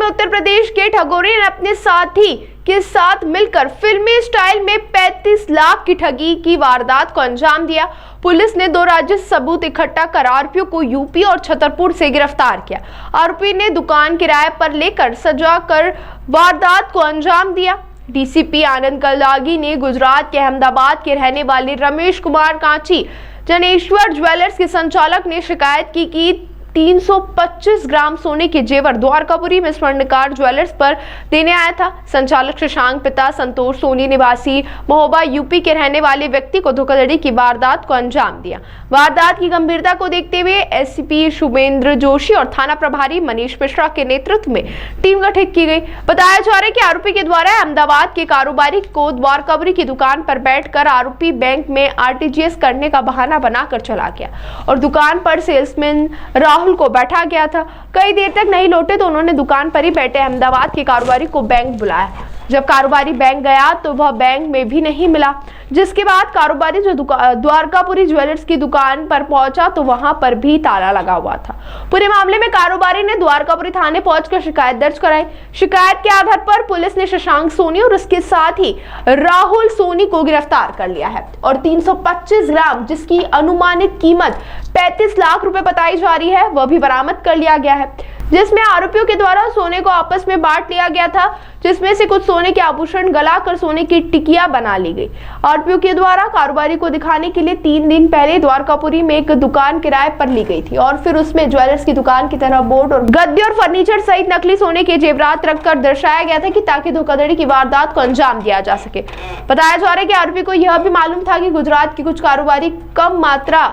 में उत्तर प्रदेश के ठगोरे ने अपने साथी के साथ मिलकर फिल्मी स्टाइल में 35 लाख की ठगी की वारदात को अंजाम दिया। पुलिस ने 2 राज्य सबूत इकट्ठा कर आरोपियों को यूपी और छतरपुर से गिरफ्तार किया। आरोपी ने दुकान किराए पर लेकर सजा कर वारदात को अंजाम दिया। डीसीपी आनंद कलदागी ने गुजरात के अहमदाबाद के रहने वाले रमेश कुमार कांची जनेश्वर ज्वेलर्स के संचालक ने शिकायत की कि 325 ग्राम सोने के जेवर द्वारकापुरी में स्वर्णकार ज्वेलर्स पर देने आया था। संचालक शशांक पिता संतोष सोनी निवासी महोबा यूपी के रहने वाले व्यक्ति को धोखाधड़ी की वारदात को अंजाम दिया। वारदात की गंभीरता को देखते हुए एसपी शुभेंद्र जोशी और थाना प्रभारी मनीष मिश्रा के नेतृत्व में टीम गठित की गई। बताया जा रहा है कि आरोपी के द्वारा अहमदाबाद के कारोबारी को द्वारकापुरी की दुकान पर बैठकर आरोपी बैंक में आरटीजीएस करने का बहाना बनाकर चला गया और दुकान पर सेल्समैन राहुल को बैठा गया था। कई देर तक नहीं लौटे तो उन्होंने दुकान पर ही बैठे अहमदाबाद के कारोबारी को बैंक बुलाया। जब कारोबारी बैंक गया तो वह बैंक में भी नहीं मिला, जिसके बाद कारोबारी जो द्वारकापुरी ज्वेलर्स की दुकान पर पहुंचा तो वहां पर भी ताला लगा हुआ था। पूरे मामले में कारोबारी ने द्वारकापुरी थाने पहुंचकर शिकायत दर्ज कराई। शिकायत के आधार पर पुलिस ने शशांक सोनी और उसके साथ ही राहुल सोनी को गिरफ्तार कर लिया है और 325 ग्राम जिसकी अनुमानित कीमत 35 लाख रुपए बताई जा रही है वह भी बरामद कर लिया गया है, जिसमें आरोपियों के द्वारा सोने को आपस में बांट लिया गया था, जिसमें से कुछ सोने के आभूषण गलाकर सोने की टिकिया बना ली गई। आरोपियों के द्वारा कारोबारी को दिखाने के लिए 3 दिन पहले द्वारकापुरी में एक दुकान किराए पर ली गई थी और फिर उसमें ज्वेलर्स की दुकान की तरह बोर्ड और गद्दे और फर्नीचर सहित नकली सोने के जेवरात रखकर दर्शाया गया था कि ताकि धोखाधड़ी की वारदात को अंजाम दिया जा सके। बताया जा रहा है कि आरोपी को यह भी मालूम था कि गुजरात के कुछ कारोबारी कम मात्रा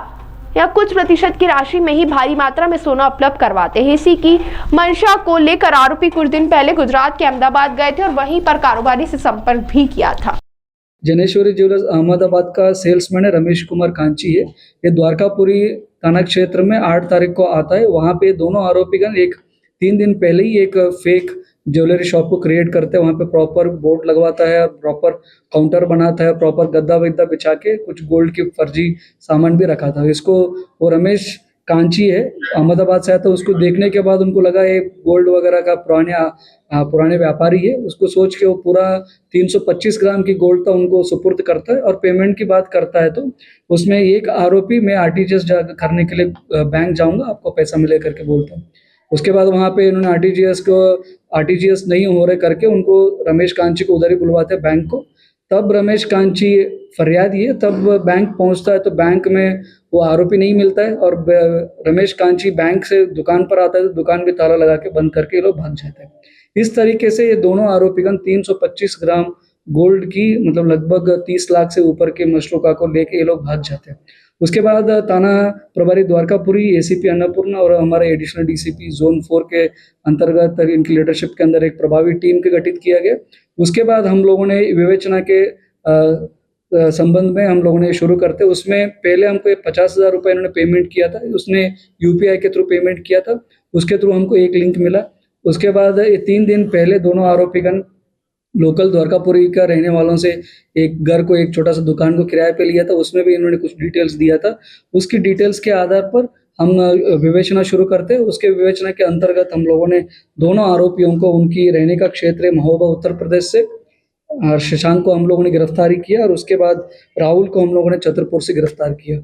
या कुछ प्रतिशत की राशि में ही भारी मात्रा में सोना उपलब्ध करवाते हैं। इसी की मंशा को लेकर आरोपी कुछ दिन पहले गुजरात के अहमदाबाद गए थे और वहीं पर कारोबारी से संपर्क भी किया था। जनेश्वरी ज्वेलर्स अहमदाबाद का सेल्समैन है रमेश कुमार कांची है। ये द्वारकापुरी थाना क्षेत्र में 8 तारीख को आता है। वहाँ पे दोनों आरोपीगण 3 दिन पहले ही एक फेक ज्वेलरी शॉप को क्रिएट करते हैं। वहाँ पे प्रॉपर बोर्ड लगवाता है, प्रॉपर काउंटर बनाता है, प्रॉपर गद्दा वद्दा बिछा के कुछ गोल्ड की फर्जी सामान भी रखा था। इसको वो रमेश कांची है, अहमदाबाद से आया था। उसको देखने के बाद उनको लगा ये गोल्ड वगैरह का पुराने व्यापारी है। उसको सोच के वो पूरा 325 ग्राम की गोल्ड था उनको सुपुर्द करता है और पेमेंट की बात करता है तो उसमें एक आरोपी मैं आरटीजीएस करने के लिए बैंक जाऊँगा, आपको पैसा मिले करके बोलता हूँ। उसके बाद वहाँ पे इन्होंने आरटीजीएस नहीं हो रहे करके उनको रमेश कांची को उधर ही बुलवाते हैं बैंक को। तब रमेश कांची फरियाद दिए, तब बैंक पहुँचता है तो बैंक में वो आरोपी नहीं मिलता है और रमेश कांची बैंक से दुकान पर आता है तो दुकान भी ताला लगा के बंद करके ये लोग भाग जाते हैं। इस तरीके से ये दोनों आरोपीगण 325 ग्राम गोल्ड की मतलब लगभग 30 लाख से ऊपर के मशरूका को लेके ये लोग भाग जाते हैं। उसके बाद थाना प्रभारी द्वारकापुरी, एसीपी अन्नपूर्णा और हमारे एडिशनल डीसीपी जोन 4 के अंतर्गत इनकी लीडरशिप के अंदर एक प्रभावी टीम के गठित किया गया। उसके बाद हम लोगों ने विवेचना के संबंध में हम लोगों ने शुरू करते, उसमें पहले हमको 50,000 रुपये इन्होंने पेमेंट किया था। उसने यूपीआई के थ्रू पेमेंट किया था, उसके थ्रू हमको एक लिंक मिला। उसके बाद 3 दिन पहले दोनों आरोपीगण लोकल द्वारकापुरी का रहने वालों से एक घर को, एक छोटा सा दुकान को किराए पे लिया था। उसमें भी इन्होंने कुछ डिटेल्स दिया था। उसकी डिटेल्स के आधार पर हम विवेचना शुरू करते हैं। उसके विवेचना के अंतर्गत हम लोगों ने दोनों आरोपियों को उनकी रहने का क्षेत्र महोबा उत्तर प्रदेश से और शशांक को हम लोगों ने गिरफ्तारी किया और उसके बाद राहुल को हम लोगों ने छतरपुर से गिरफ्तार किया।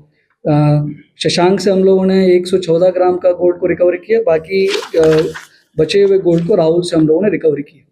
शशांक से हम लोगों ने 114 ग्राम का गोल्ड को रिकवरी किया, बाकी बचे हुए गोल्ड को राहुल से हम लोगों ने रिकवरी किया।